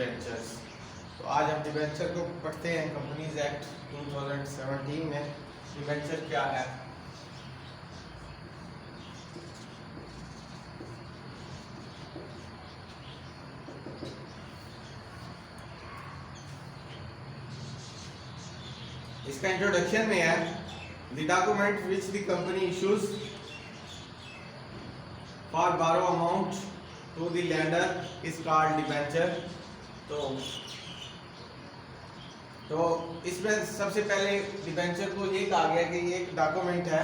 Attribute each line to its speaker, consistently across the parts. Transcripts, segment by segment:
Speaker 1: Debentures. तो आज हम डिबेंचर को पढ़ते हैं। कंपनीज एक्ट 2017 में डिबेंचर क्या है। इसका इंट्रोडक्शन में है the document which the company issues for borrow amount to the lender is called debenture. तो इसमें सबसे पहले डिबेंचर को ये कहा गया कि ये एक डॉक्यूमेंट है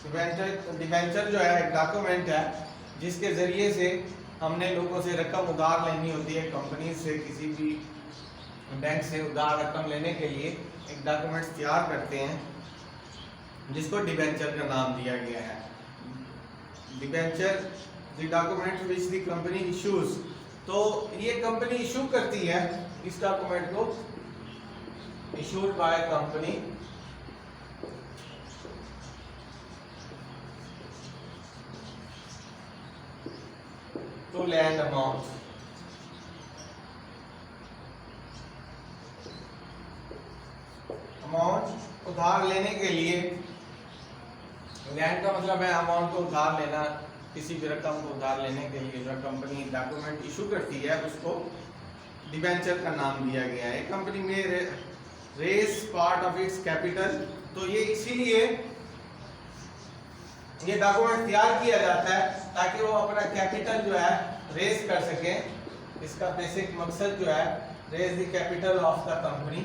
Speaker 1: डिबेंचर जो है एक डॉक्यूमेंट है जिसके जरिए से हमने लोगों से रकम उधार लेनी होती है। कंपनी से किसी भी बैंक से उधार रकम लेने के लिए एक डॉक्यूमेंट तैयार करते हैं जिसको डिबेंचर का नाम दिया गया है। Debenture the document which the company issues, तो ये कंपनी इशू करती है इस डॉक्यूमेंट को, issued by company to lend amount. Amount उधार लेने के लिए, लैंड का मतलब है अमाउंट को उधार लेना, किसी भी रकम को उधार लेने के लिए जो कंपनी डॉक्यूमेंट इशू करती है उसको डिबेंचर का नाम दिया गया है। कंपनी में raise part of its capital, तो ये इसीलिए ये डॉक्यूमेंट तैयार किया जाता है ताकि वो अपना कैपिटल जो है रेस कर सके। इसका बेसिक मकसद जो है raise the capital of the company,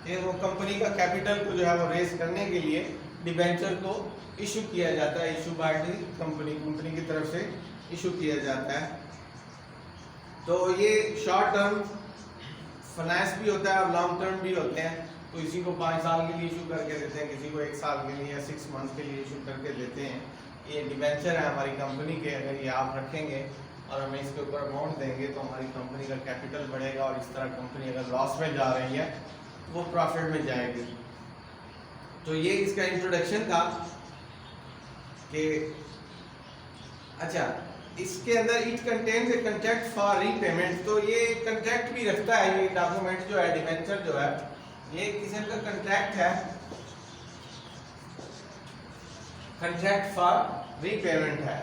Speaker 1: कि वो कंपनी का कैपिटल को जो है वो रेस करने के लिए डिबेंचर को इशू किया जाता है। इशू बाय द कंपनी की तरफ से इशू किया जाता है। तो ये शॉर्ट टर्म फाइनेंस भी होता है और लॉन्ग टर्म भी होते हैं। तो किसी को 5 साल के लिए इशू करके देते हैं, किसी को 1 साल के लिए या 6 मंथ के लिए इशू करके देते हैं। ये डिबेंचर है हमारी कंपनी के, अगर ये आप रखेंगे और हमें इसके ऊपर अमाउंट देंगे तो हमारी कंपनी का कैपिटल बढ़ेगा और इस तरह कंपनी अगर लॉस में जा रही है वो प्रॉफिट में जाएगी। तो ये इसका इंट्रोडक्शन था कि अच्छा, इसके अंदर it contains a contract for repayment. तो ये कॉन्ट्रैक्ट भी रखता है, ये डॉक्यूमेंट जो है डिबेंचर जो है ये किस्म का कॉन्ट्रैक्ट है, कॉन्ट्रैक्ट फॉर रीपेमेंट है।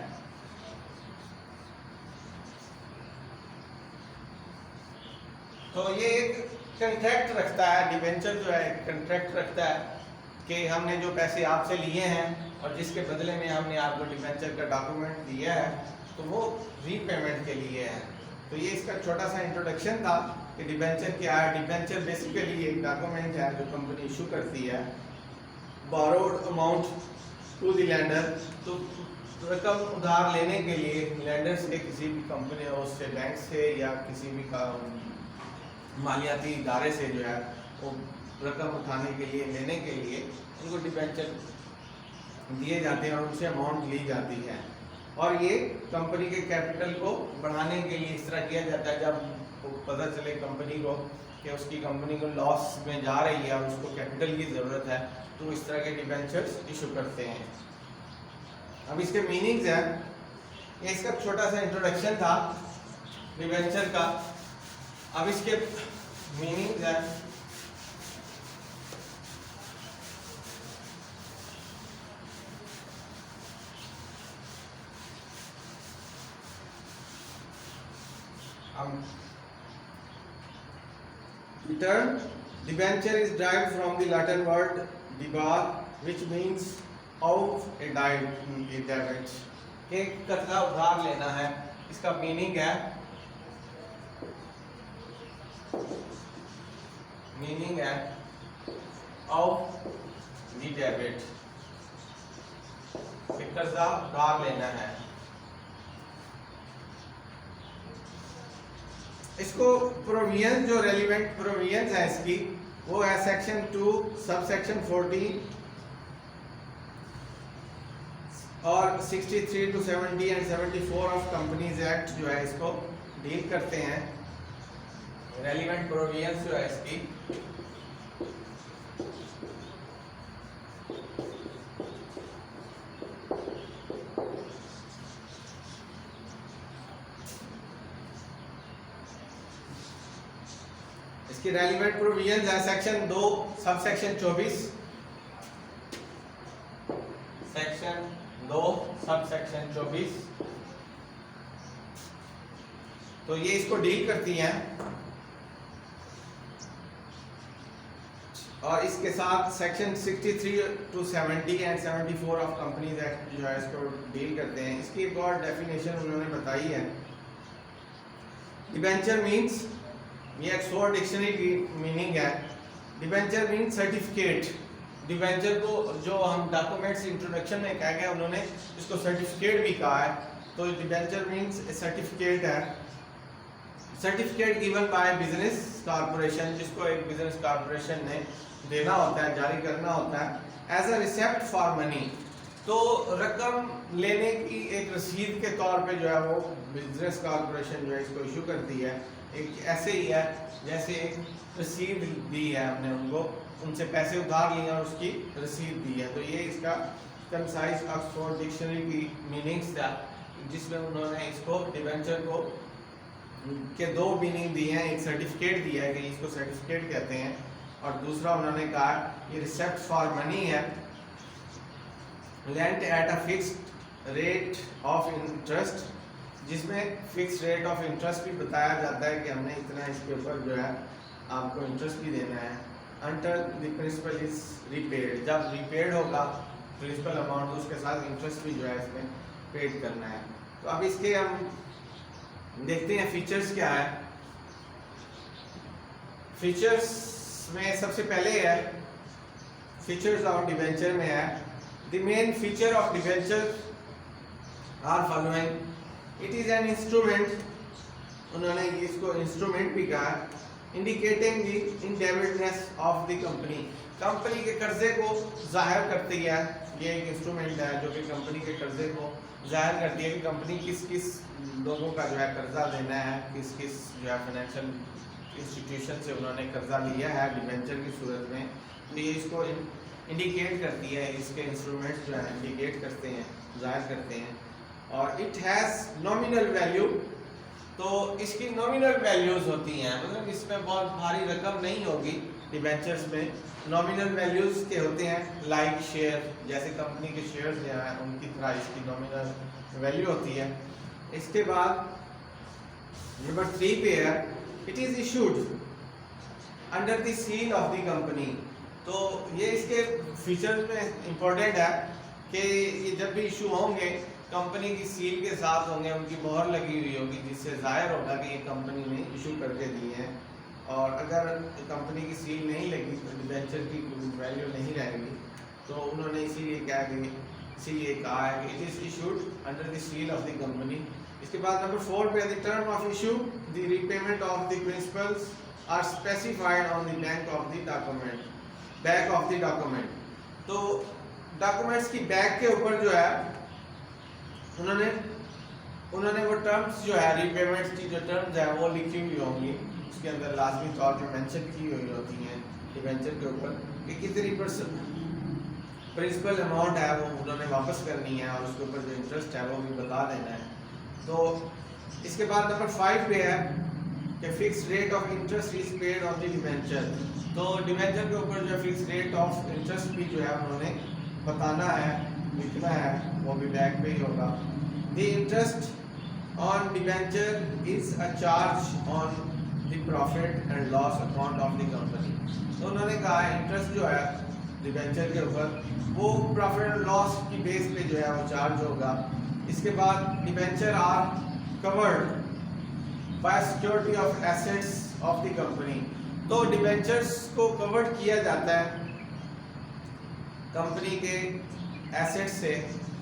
Speaker 1: तो ये एक कॉन्ट्रैक्ट रखता है, डिबेंचर जो है एक कॉन्ट्रैक्ट रखता है कि हमने जो पैसे आपसे लिए हैं और जिसके बदले में हमने आपको डिबेंचर का डॉक्यूमेंट दिया है तो वो रीपेमेंट के लिए है। तो ये इसका छोटा सा इंट्रोडक्शन था कि डिबेंचर क्या है। डिबेंचर बेसिकली एक डॉक्यूमेंट है जो कंपनी इशू करती है borrowed amount to the lender, तो रकम उधार लेने के लिए लैंडर से, किसी भी कंपनी और उससे बैंक से या किसी भी मालियाती इदारे से जो है वो रकम उठाने के लिए, लेने के लिए उनको डिबेंचर दिए जाते हैं और उनसे अमाउंट ली जाती है। और ये कंपनी के कैपिटल को बढ़ाने के लिए इस तरह किया जाता है जब पता चले कंपनी को कि उसकी कंपनी को लॉस में जा रही है और उसको कैपिटल की ज़रूरत है, तो इस तरह के डिबेंचर्स इशू करते हैं। अब इसके मीनिंग्स हैं, ये इसका छोटा सा इंट्रोडक्शन था डिबेंचर का। अब इसके मीनिंग्स हैं, the term debenture is derived from the Latin word debar, which means out a debit, कि कर्जा उधार लेना है। इसका मीनिंग है ऑफ द डेबिट, कर्जा उधार लेना है। इसको प्रोविजन, जो रेलिवेंट प्रोविजन है इसकी, वो है सेक्शन 2 सबसेक्शन 14 और 63 to 70 and 74 of companies act जो है इसको डील करते हैं। रेलिवेंट प्रोविजन जो है इसकी इसकी रेलिवेंट प्रोविजंस है section 2 sub section 24, section 2 sub section 24। तो ये इसको डील करती हैं और इसके साथ section 63 to 70 and 74 of companies act जो है इसको डील करते हैं। इसकी एक और डेफिनेशन उन्होंने बताई है। डिबेंचर मींस, ये एक्सफोर्ड डिक्शनरी की मीनिंग है। Debenture means certificate. डिबेंचर को जो हम डॉक्यूमेंट्स इंट्रोडक्शन में कहा गया, उन्होंने इसको सर्टिफिकेट भी कहा है। तो डिबेंचर मींस सर्टिफिकेट है, certificate given by business corporation, जिसको एक बिजनेस कॉर्पोरेशन ने देना होता है, जारी करना होता है एज अ रिसेप्ट फॉर मनी। तो रकम लेने की एक रसीद के तौर पे जो है वो बिजनेस कॉर्पोरेशन जो है इसको इशू करती है। एक ऐसे ही है जैसे एक रसीद दी है हमने उनको, उनसे पैसे उधार लिए और उसकी रसीद दी है। तो ये इसका कंसाइज ऑक्सफोर्ड डिक्शनरी की मीनिंग्स था, जिसमें उन्होंने इसको डिबेंचर को के दो मीनिंग दिए हैं। एक सर्टिफिकेट दिया है कि इसको सर्टिफिकेट कहते हैं, और दूसरा उन्होंने कहा ये रिसेप्ट फॉर मनी है, lent at a fixed rate of interest, जिसमें फिक्स रेट ऑफ इंटरेस्ट भी बताया जाता है कि हमने इतना इसके ऊपर जो है आपको इंटरेस्ट भी देना है। Until the principal is repaid, जब रीपेड होगा प्रिंसिपल अमाउंट, उसके साथ इंटरेस्ट भी जो है इसमें पेड करना है। तो अब इसके हम देखते हैं फीचर्स क्या है। फीचर्स में सबसे पहले है, फीचर्स ऑफ डिबेंचर में है, the main feature of debenture are following, it is an instrument, उन्होंने इसको इंस्ट्रूमेंट भी कहा, indicating the indebtedness of the company, company के कर्जे को जाहिर करती है। ये एक इंस्ट्रूमेंट है जो कि कंपनी के कर्जे को जाहिर करती है कि कंपनी किस किस लोगों का जो है कर्जा देना है, किस किस जो है फाइनेंशियल इंस्टीट्यूशन से उन्होंने कर्जा लिया है डिबेंचर की सूरत में। तो ये इसको इंडिकेट करती है, इसके इंस्ट्रूमेंट्स जो है इंडिकेट करते हैं, जाहिर करते हैं। और इट हैज़ नॉमिनल वैल्यू, तो इसकी नॉमिनल वैल्यूज़ होती हैं, मतलब इसमें बहुत भारी रकम नहीं होगी डिबेंचर्स में। नॉमिनल वैल्यूज़ के होते हैं लाइक शेयर, जैसे कंपनी के शेयर्स जो हैं उनकी तरह इसकी नॉमिनल वैल्यू होती है। इसके बाद नंबर 3 पे है, it is issued under the seal of the company. तो ये इसके फीचर्स में इम्पोर्टेंट है कि ये जब भी इशू होंगे कंपनी की सील के साथ होंगे, उनकी मोहर लगी हुई होगी, जिससे जाहिर होगा कि ये कंपनी ने इशू करके दिए हैं। और अगर कंपनी की सील नहीं लगी तो डिबेंचर की वैल्यू नहीं रहेगी। तो उन्होंने इसीलिए कहा है कि it is issued under the seal of the company. इसके बाद नंबर 4 पे, the term of issue the repayment of the principals are specified on the back of the document. तो डॉक्यूमेंट्स की बैक के ऊपर जो है उन्होंने वो टर्म्स जो है रीपेमेंट्स की जो टर्म्स है वो लिखी हुई होंगी, उसके अंदर लाजमी तौर पे मेंशन की हुई होती हैं डिबेंचर के ऊपर कि कितनी प्रिंसिपल अमाउंट है वो उन्होंने वापस करनी है, और उसके ऊपर जो इंटरेस्ट है वो भी बता देना है। तो इसके बाद नंबर 5 पे है कि fix rate of interest is paid on the debenture. तो डिबेंचर के ऊपर जो फिक्स रेट ऑफ इंटरेस्ट भी जो है उन्होंने बताना है, लिखना है, वो भी बैक पे ही होगा। The interest on debenture is a charge on the profit and loss account of the company. तो उन्होंने कहा इंटरेस्ट जो है डिबेंचर के ऊपर वो प्रॉफिट एंड लॉस की बेस पे जो है वो चार्ज होगा। इसके बाद debenture are covered by security of assets of the company. तो डिबेंचर्स को कवर्ड किया जाता है कंपनी के एसेट्स से,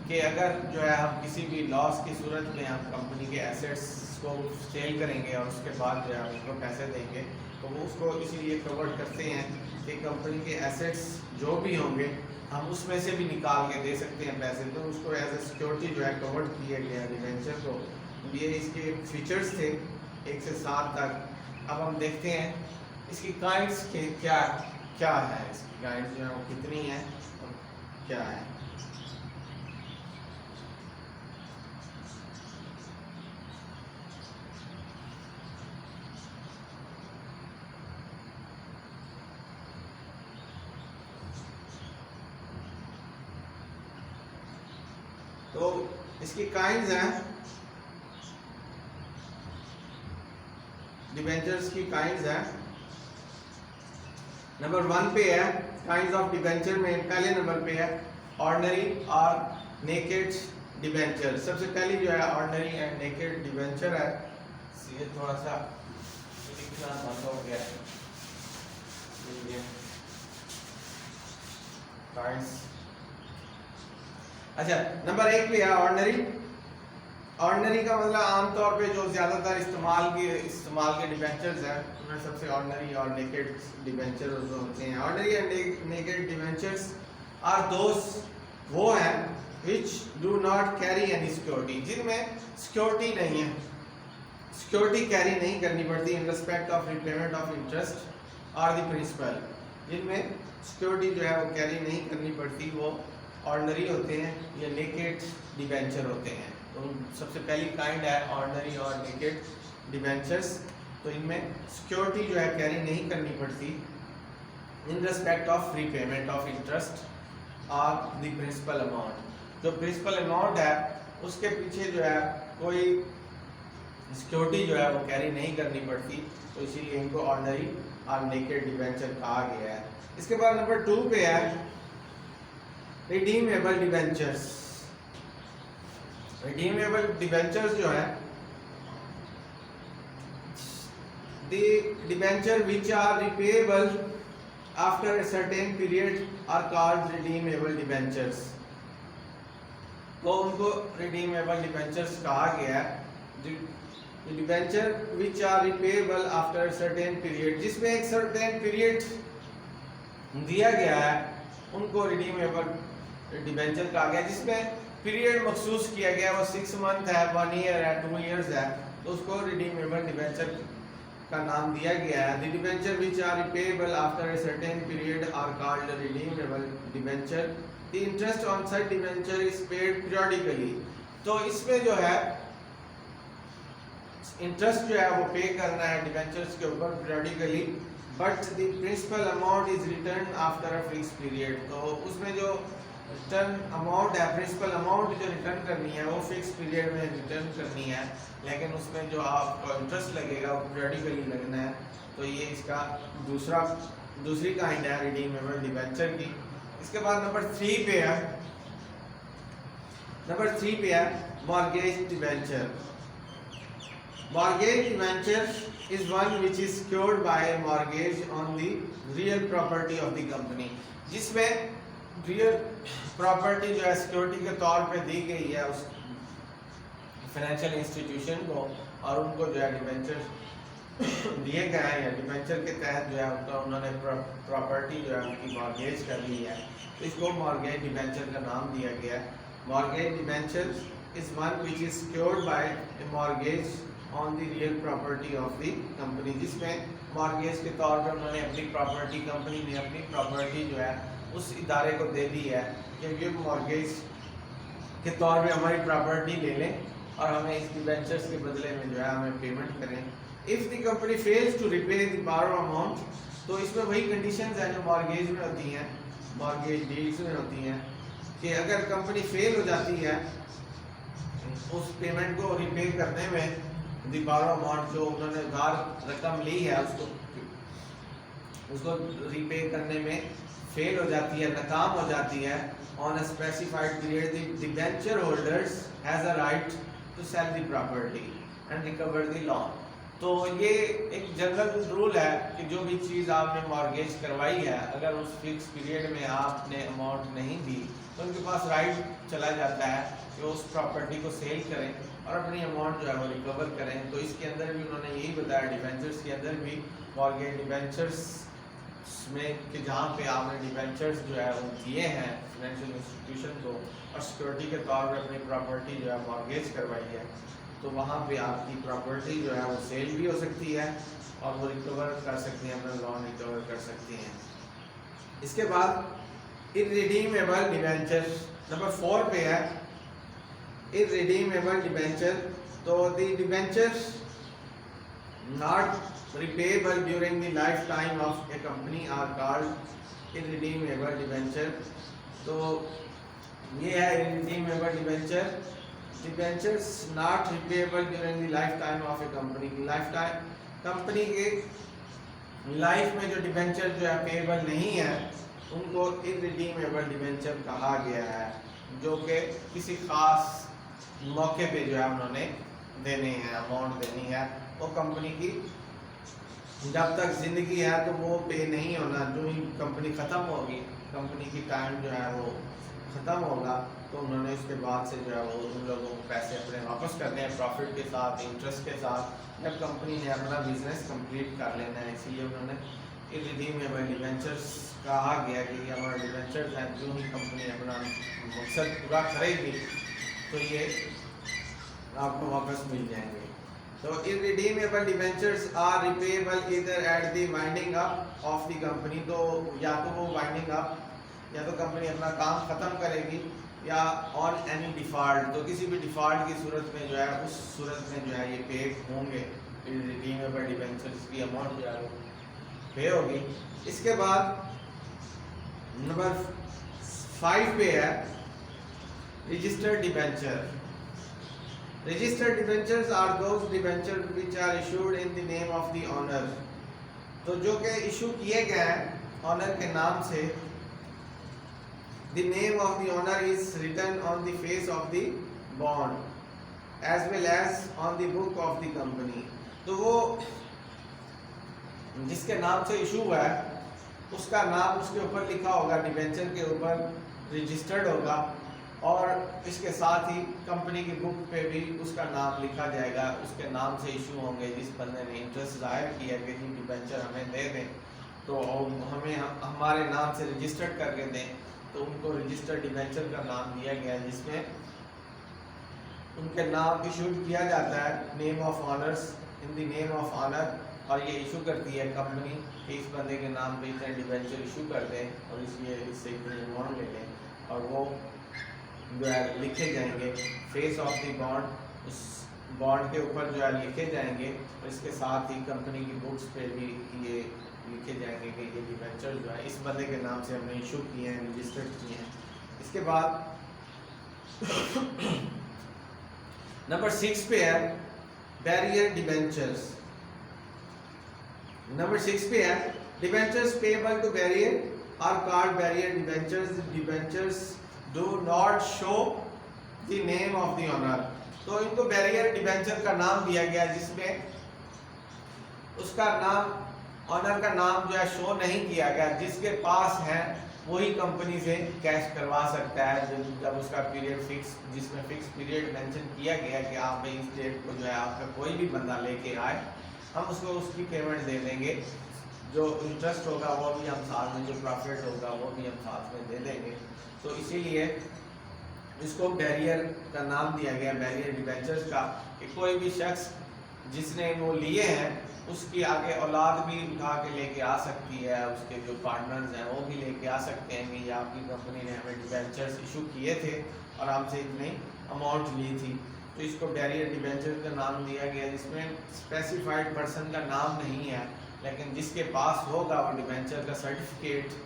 Speaker 1: कि अगर जो है हम किसी भी लॉस की सूरत में हम कंपनी के एसेट्स को सेल करेंगे और उसके बाद जो है उसको पैसे देंगे, तो वो उसको इसीलिए कवर्ड करते हैं कि कंपनी के एसेट्स जो भी होंगे हम उसमें से भी निकाल के दे सकते हैं पैसे, तो उसको एज ए सिक्योरिटी जो है कवर्ड किया गया डिबेंचर को। ये इसके फीचर्स थे 1 से 7 तक। अब हम देखते हैं इसकी काइंड्स के क्या है, इसकी काइंड्स जो है वो कितनी है और क्या है। तो इसकी काइंड्स हैं, डिबेंचर्स की काइंड्स हैं। नंबर 1 पे है काइंड्स ऑफ डिबेंचर में पहले नंबर पे है ऑर्डिनरी और नेकेड डिबेंचर। सबसे पहली जो है ऑर्डिनरी एंड नेकेड डिबेंचर है। ये थोड़ा सा लिखना बंद हो गया है। अच्छा, नंबर 1 पे है ऑर्डिनरी। ऑर्डिनरी का मतलब आमतौर पे जो ज्यादातर इस्तेमाल के डिबेंचर्स हैं उनमें सबसे ऑर्डिनरी और नेकेड डिबेंचर्स होते हैं। Ordinary and naked debentures are those वो हैं which do not carry any security, जिनमें सिक्योरिटी नहीं है, सिक्योरिटी कैरी नहीं करनी पड़ती in respect of repayment of interest और द प्रिंसिपल। जिनमें सिक्योरिटी जो है वो कैरी नहीं करनी पड़ती वो ऑर्डिनरी होते हैं या नेकेड डिबेंचर होते हैं। तो सबसे पहली काइंड है ऑर्डिनरी और नेकेड डिबेंचर्स। तो इनमें सिक्योरिटी जो है कैरी नहीं करनी पड़ती in respect of repayment of interest और द प्रिंसिपल अमाउंट। जो प्रिंसिपल अमाउंट है उसके पीछे जो है कोई सिक्योरिटी जो है वो कैरी नहीं करनी पड़ती, तो इसीलिए इनको ऑर्डिनरी और नेकेड डिबेंचर कहा गया है। इसके बाद नंबर 2 पे है रिडीमेबल डिबेंचर्स। रिडीमेबल डिबेंचर्स जो है the debenture which are repayable after a certain period are called redeemable debentures। तो उनको redeemable debentures कहा गया है। Debenture which are repayable after certain period, जिसमें एक सर्टेन पीरियड दिया गया है उनको रिडीमेबल डिबेंचर कहा गया। जिसमें पीरियड मखसूस किया गया वो 6 मंथ है, 1 ईयर है, 2 इयर्स है, तो उसको रिडीमेबल डिबेंचर का नाम दिया गया है। The debenture which are repayable after a certain period are called redeemable debenture. The interest on such debenture is paid periodically. तो इसमें जो है इंटरेस्ट जो है वो पे करना है डिबेंचर्स के ऊपर periodically, but the principal amount is return after a fix period. तो उसमें जो रिटर्न अमाउंट है, प्रिंसिपल अमाउंट जो रिटर्न करनी है वो फिक्स पीरियड में रिटर्न करनी है, लेकिन उसमें जो आपको इंटरेस्ट लगेगा वो पीरियडिकली लगना है। तो ये इसका दूसरी काइंड है रिडीमेबल डिबेंचर की। इसके बाद नंबर 3 पे है mortgage debenture. Mortgage debenture is one which is secured by a mortgage on the real property of the company, जिसमें रियल प्रॉपर्टी जो है सिक्योरिटी के तौर पे दी गई है उस फाइनेंशियल इंस्टीट्यूशन को, और उनको जो है डिबेंचर दिए गए हैं या डिबेंचर के तहत जो है उनका उन्होंने प्रॉपर्टी जो है उनकी मॉर्गेज कर ली है, तो इसको मॉर्गेज डिबेंचर का नाम दिया गया है। Mortgage debenture is one which is secured by A mortgage on the real property of the company, जिसमें मॉर्गेज के तौर पर उन्होंने अपनी प्रॉपर्टी, कंपनी ने अपनी प्रॉपर्टी जो है उस इदारे को दे दी है कि ये मॉर्गेज के तौर पे हमारी प्रॉपर्टी ले लें और हमें इस डिबेंचर्स के बदले में जो है हमें पेमेंट करें। If the company fails to repay the borrow amount, तो इसमें वही कंडीशंस हैं जो मॉर्गेज में होती हैं, मॉर्गेज डील्स में होती हैं, कि अगर कंपनी फेल हो जाती है उस पेमेंट को रिपे करने में, द बोरो अमाउंट जो उन्होंने उधार रकम ली है उसको रिपे करने में फेल हो जाती है, नाकाम हो जाती है, on a specified period the debenture holders has a right to sell the property and recover the loan. तो ये एक जनरल रूल है कि जो भी चीज़ आपने मॉर्गेज करवाई है, अगर उस फिक्स पीरियड में आपने अमाउंट नहीं दी तो उनके पास राइट चला जाता है कि उस प्रॉपर्टी को सेल करें और अपनी अमाउंट जो है वो रिकवर करें। तो इसके अंदर भी उन्होंने यही बताया, डिबेंचर्स के अंदर भी मॉर्गेज डिबेंचर्स में कि जहाँ पे आपने डिबेंचर्स जो है वो दिए हैं फाइनेंशियल इंस्टीट्यूशन को और सिक्योरिटी के तौर पर अपनी प्रॉपर्टी जो है मॉर्गेज करवाई है, तो वहाँ पे आपकी प्रॉपर्टी जो है वो सेल भी हो सकती है और वो रिकवर कर सकती हैं, अपना लोन रिकवर कर सकती हैं। इसके बाद इररिडीमेबल डिबेंचर नंबर 4 पे है इररिडीमेबल डिबेंचर। तो the debenture not repayable during the lifetime of a company are called irredeemable debenture। तो ये है irredeemable debenture. Debentures not repayable during the life time of a company. Life time company के life में जो debenture जो है payable नहीं है उनको इररिडीमेबल डिबेंचर कहा गया है, जो कि किसी खास मौके पे जो है उन्होंने देने हैं, अमाउंट देनी है। वो कंपनी की जब तक जिंदगी है तो वो पे नहीं होना, जो ही कंपनी ख़त्म होगी, कंपनी की टाइम जो है वो ख़त्म होगा तो उन्होंने उसके बाद से जो है वो उन लोगों को पैसे अपने वापस करने हैं प्रॉफिट के साथ, इंटरेस्ट के साथ, जब कंपनी ने अपना बिजनेस कंप्लीट कर लेना है। इसीलिए उन्होंने इररिडीमेबल डिबेंचर्स कहा गया कि ये हमारे डिबेंचर्स हैं, जो ही कंपनी अपना मकसद पूरा करेगी तो ये आपको वापस मिल जाएंगे। तो irredeemable debentures are repayable either at the winding up of the company. तो या तो वो वाइंडिंग अप, या तो कंपनी अपना काम ख़त्म करेगी, या ऑन एनी डिफ़ॉल्ट, तो किसी भी डिफ़ॉल्ट की सूरत में जो है उस सूरत में जो है ये पे होंगे। इररिडीमेबल डिबेंचर्स की अमाउंट जो है वो पे होगी। इसके बाद नंबर 5 पे है registered debenture. Registered debentures are those debenture which are issued in the name of the owner. तो जो कि इशू किए गए हैं ऑनर के नाम से, the name of the owner is written on the face of the bond as well as on the book of the company। तो वो जिसके नाम से इशू हुआ है उसका नाम उसके ऊपर लिखा होगा, डिबेंचर के ऊपर रजिस्टर्ड होगा, और इसके साथ ही कंपनी की बुक पे भी उसका नाम लिखा जाएगा। उसके नाम से इशू होंगे। जिस बंदे ने इंटरेस्ट जाहिर किया कि जी डिबेंचर हमें दे दें तो हमें हमारे नाम से रजिस्टर्ड करके दें, तो उनको रजिस्टर्ड डिबेंचर का नाम दिया गया है, जिसमें उनके नाम इशूड किया जाता है name of owners, in the name of owner, और ये इशू करती है कंपनी कि इस बंदे के नाम पे इतने डिबेंचर इशू कर दें और इससे इतने अमाउंट ले लें, और वो जो है लिखे जाएंगे फेस ऑफ द बॉन्ड, उस बॉन्ड के ऊपर जो है लिखे जाएंगे, और इसके साथ ही कंपनी की बुक्स पे भी ये लिखे जाएंगे कि ये डिबेंचर जो है इस बंदे के नाम से हमने इशू किए हैं, रजिस्टर्ड किए हैं। इसके बाद नंबर 6 पे है बैरियर डिबेंचर्स। नंबर 6 पे है debentures payable to bearer are called bearer debentures. Debentures do not show the name of the owner. तो इनको बैरियर डिबेंचर का नाम दिया गया जिसमें उसका नाम, ऑनर का नाम जो है शो नहीं किया गया। जिसके पास है वही कंपनी से कैश करवा सकता है, जब उसका पीरियड फिक्स, जिसमें फिक्स पीरियड मेंशन किया गया कि आप इस डेट को जो है आपका कोई भी बंदा लेके आए, हम उसको उसकी पेमेंट दे देंगे, जो इंटरेस्ट होगा वो भी हम साथ में, जो प्रॉफिट होगा वो भी हम साथ में दे देंगे। तो इसीलिए इसको बैरियर का नाम दिया गया, बैरियर डिबेंचर्स का, कि कोई भी शख्स जिसने वो लिए हैं उसकी आगे औलाद भी उठा के लेके आ सकती है, उसके जो पार्टनर्स हैं वो भी लेके आ सकते हैं कि ये आपकी कंपनी ने हमें डिबेंचर्स इशू किए थे और हमसे इतनी अमाउंट ली थी। तो इसको बैरियर डिबेंचर का नाम दिया गया, जिसमें स्पेसिफाइड पर्सन का नाम नहीं है, लेकिन जिसके पास होगा वो डिबेंचर का सर्टिफिकेट,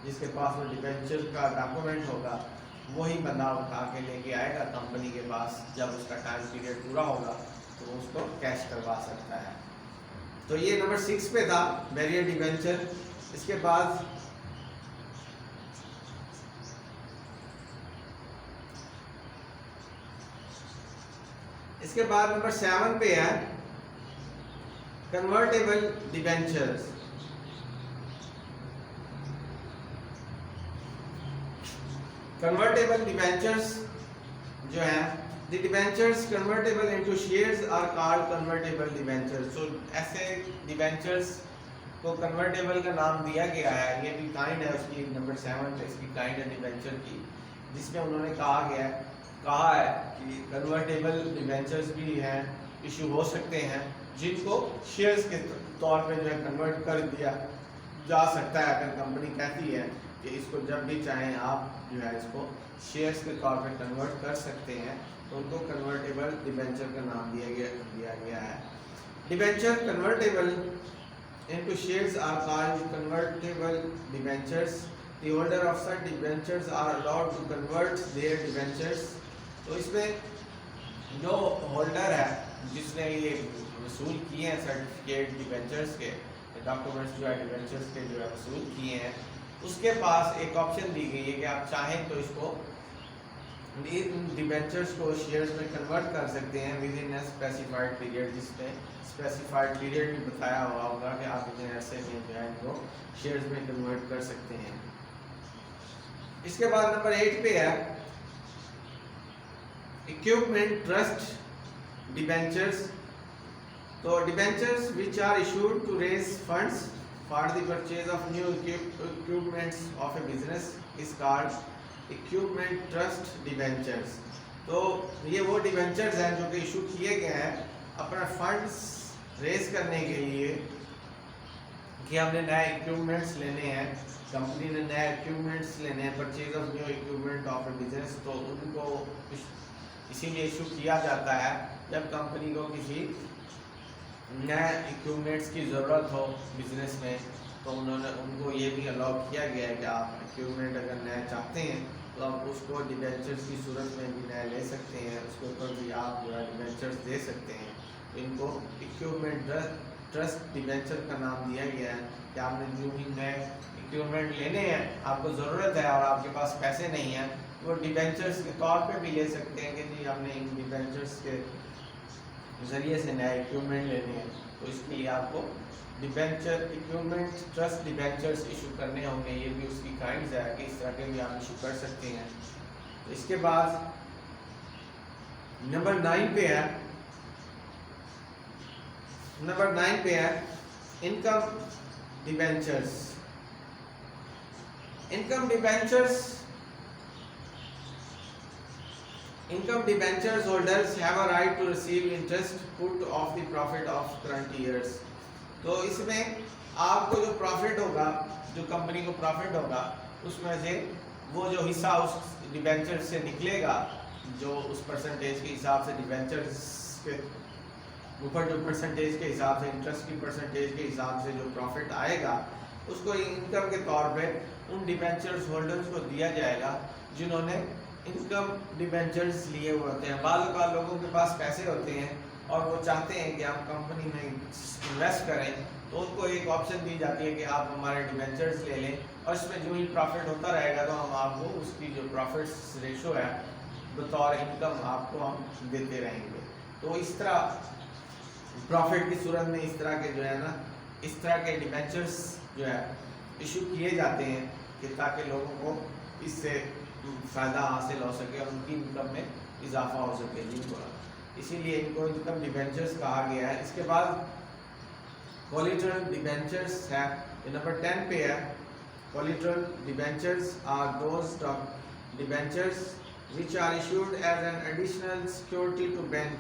Speaker 1: जिसके पास वो डिबेंचर का डॉक्यूमेंट होगा, वही बंदा उठा के लेके आएगा कंपनी के पास। जब उसका टाइम पीरियड पूरा होगा तो उसको कैश करवा सकता है। तो ये नंबर 6 पे था बैरियर डिबेंचर। इसके बाद नंबर 7 पे है कन्वर्टेबल डिबेंचर्स। कन्वर्टेबल डिबेंचर्स जो है, the debentures convertible into shares are called convertible debentures। so ऐसे debentures को convertible का नाम दिया गया है। ये भी काइंड है उसकी, नंबर 7 पे इसकी काइंड है डिबेंचर की, जिसमें उन्होंने कहा है कि convertible debentures भी हैं, इशू हो सकते हैं, जिनको शेयर्स के तौर पे जो है कन्वर्ट कर दिया जा सकता है। अगर कंपनी कहती है कि इसको जब भी चाहें आप जो है इसको शेयर्स के तौर पे कन्वर्ट कर सकते हैं, तो उनको कन्वर्टेबल डिबेंचर का नाम दिया गया है। Debenture convertible into shares are called convertible debentures the holder of such debentures are allowed to convert their debentures। तो इसमें जो होल्डर है जिसने ये वसूल किए हैं सर्टिफिकेट डिबेंचर्स के डॉक्यूमेंट्स जो है डिबेंचर्स के जो है वसूल किए हैं, उसके पास एक ऑप्शन दी गई है कि आप चाहें तो इसको इन डिबेंचर्स को शेयर्स में कन्वर्ट कर सकते हैं with in a specified period, जिसमें स्पेसिफाइड पीरियड भी बताया हुआ होगा कि आप इतने ऐसे में जो है इनको शेयर्स में कन्वर्ट कर सकते हैं। इसके बाद नंबर 8 पे है इक्विपमेंट ट्रस्ट डिबेंचर्स। तो debentures which are issued to raise funds for the purchase of new equipments of a business is called equipment trust debentures. तो ये वो डिबेंचर्स हैं जो कि इशू किए गए हैं अपना फंड्स रेज करने के लिए कि हमने नए इक्विपमेंट्स लेने हैं, कंपनी ने नए इक्विपमेंट्स लेने हैं, purchase of new equipment of a business. तो उनको इसीलिए इशू किया जाता है जब कंपनी को किसी नए इक्विपमेंट्स की ज़रूरत हो बिजनेस में, तो उनको ये भी अलाउ किया गया है कि आप इक्विपमेंट अगर नए चाहते हैं तो आप उसको डिबेंचर्स की सूरत में भी नए ले सकते हैं, उसके ऊपर भी आप जो है डिबेंचर्स दे सकते हैं। तो इनको इक्विपमेंट ट्रस्ट डिबेंचर का नाम दिया गया है कि आपने जो भी नए इक्विपमेंट लेने हैं, आपको ज़रूरत है और आपके पास पैसे नहीं हैं, वो डिबेंचर्स के तौर पे भी ले सकते हैं कि जी हमने इन डिबेंचर्स के ज़रिए से नए इक्विपमेंट लेने हैं। तो इसके लिए आपको debenture equipment trust debentures issue करने होंगे, ये भी उसकी काइंड्स है कि इस तरह के भी आप इशू कर सकते हैं। तो इसके बाद नंबर 9 पे है income debentures. Income debentures holders have a right to receive interest put off the profit of current years। तो इसमें आपको जो प्रॉफिट होगा, जो कंपनी को प्रॉफिट होगा, उसमें से वो जो हिस्सा उस डिबेंचर से निकलेगा, जो उस परसेंटेज के हिसाब से डिबेंचर्स के ऊपर जो परसेंटेज के हिसाब से इंटरेस्ट की परसेंटेज के हिसाब से जो प्रॉफिट आएगा, उसको इनकम के तौर पे उन डिबेंचर्स होल्डर्स को दिया जाएगा जिन्होंने इनकम डिबेंचर्स लिए हुए होते हैं। बाल लोगों के पास पैसे होते हैं और वो चाहते हैं कि हम कंपनी में इन्वेस्ट करें, तो उनको एक ऑप्शन दी जाती है कि आप हमारे डिबेंचर्स ले लें और इसमें जो ही प्रॉफिट होता रहेगा तो हम आपको उसकी जो प्रॉफिट्स रेशो है बतौर इनकम आपको हम देते रहेंगे। तो इस तरह प्रॉफिट की सूरत में इस तरह के जो है ना, इस तरह के डिबेंचर्स जो है इशू किए जाते हैं कि ताकि लोगों को इससे फ़ायदा हासिल हो सके और उनकी इनकम में इजाफा हो सके जिनको, इसीलिए इनको इनकम डिबेंचर्स कहा गया है। इसके बाद कोलेटरल डिबेंचर्स है, ये नंबर 10 पे है। Collateral debentures are those debentures which are issued as an additional security to bank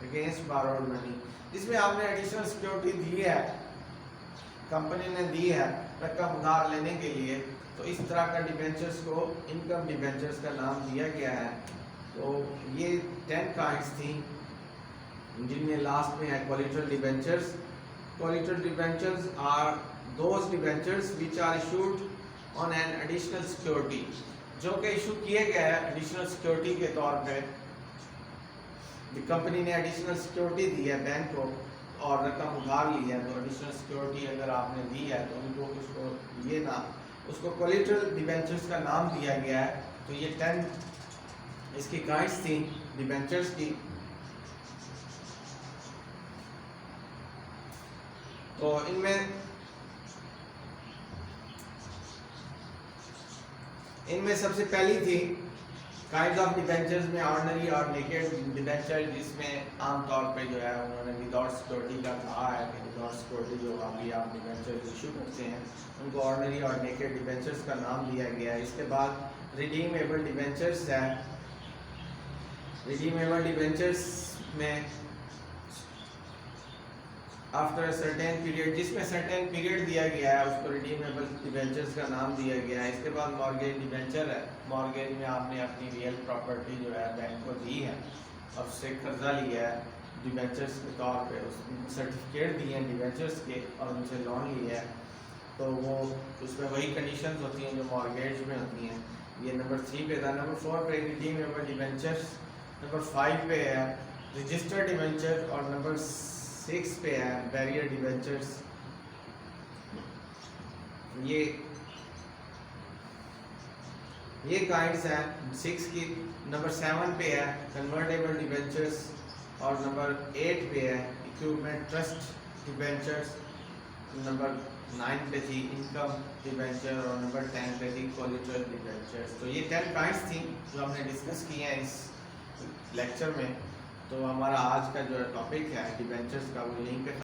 Speaker 1: against borrowed money. जिसमें आपने एडिशनल सिक्योरिटी दी है, कंपनी ने दी है रकम उधार लेने के लिए, तो इस तरह का डिबेंचर्स को इनकम डिबेंचर्स का नाम दिया गया है। तो ये 10 काइंड्स थी जिनमें लास्ट में है collateral debentures. Collateral debentures are those debentures which are issued on an additional security, जो कि इशू किए गए हैं एडिशनल सिक्योरिटी के तौर पे। कंपनी ने एडिशनल सिक्योरिटी दी है बैंक को और रकम उधार ली है, तो एडिशनल सिक्योरिटी अगर आपने दी है तो उनको उसको ये ना उसको कोलेटरल डिबेंचर्स का नाम दिया गया है। तो ये 10 इसकी काइंड्स थी डिबेंचर्स की। तो इनमें सबसे पहली थी काइंड्स ऑफ डिबेंचर्स में ऑर्डिनरी और नेकेड डिबेंचर, जिसमें आमतौर पे जो है उन्होंने विदाउट सिक्योरिटी का कहा है कि विदाउट सिक्योरिटी जो अभी आप डिबेंचर इशू करते हैं उनको ऑर्डिनरी और नेकेड डिबेंचर्स का नाम दिया गया है। इसके बाद रिडीमेबल डिबेंचर्स है। रिडीमेबल डिबेंचर्स में आफ्टर सर्टेन पीरियड, जिसमें सर्टेन पीरियड दिया गया है उसको रिडीमेबल डिबेंचर्स का नाम दिया गया है। इसके बाद मॉर्गेज डिबेंचर है। मॉर्गेज में आपने अपनी रियल प्रॉपर्टी जो है बैंक को दी है और उससे कर्जा लिया है डिबेंचर्स के तौर पे, उसमें सर्टिफिकेट दिए हैं डिबेंचर्स के और उनसे लोन लिया है। तो वो उसमें वही कंडीशंस होती हैं जो मॉर्गेज में होती हैं। ये नंबर 3 पे था। नंबर 4 पे रिडीमेबल डिबेंचर्स, नंबर 5 पे है रजिस्टर्ड डिबेंचर और नंबर 6 पे है बैरियर डिबेंचर्स। ये काइंड्स हैं 6 की। नंबर 7 पे है कन्वर्टेबल डिबेंचर्स और नंबर 8 पे है इक्विपमेंट ट्रस्ट डिबेंचर्स। नंबर 9 पे थी इनकम डिबेंचर और नंबर 10 पे थी कोलेटरल डिबेंचर्स। तो ये 10 काइंड्स थी जो हमने डिस्कस की हैं इस लेक्चर में। तो हमारा आज का जो टॉपिक है डिबेंचर्स का वो यहीं पे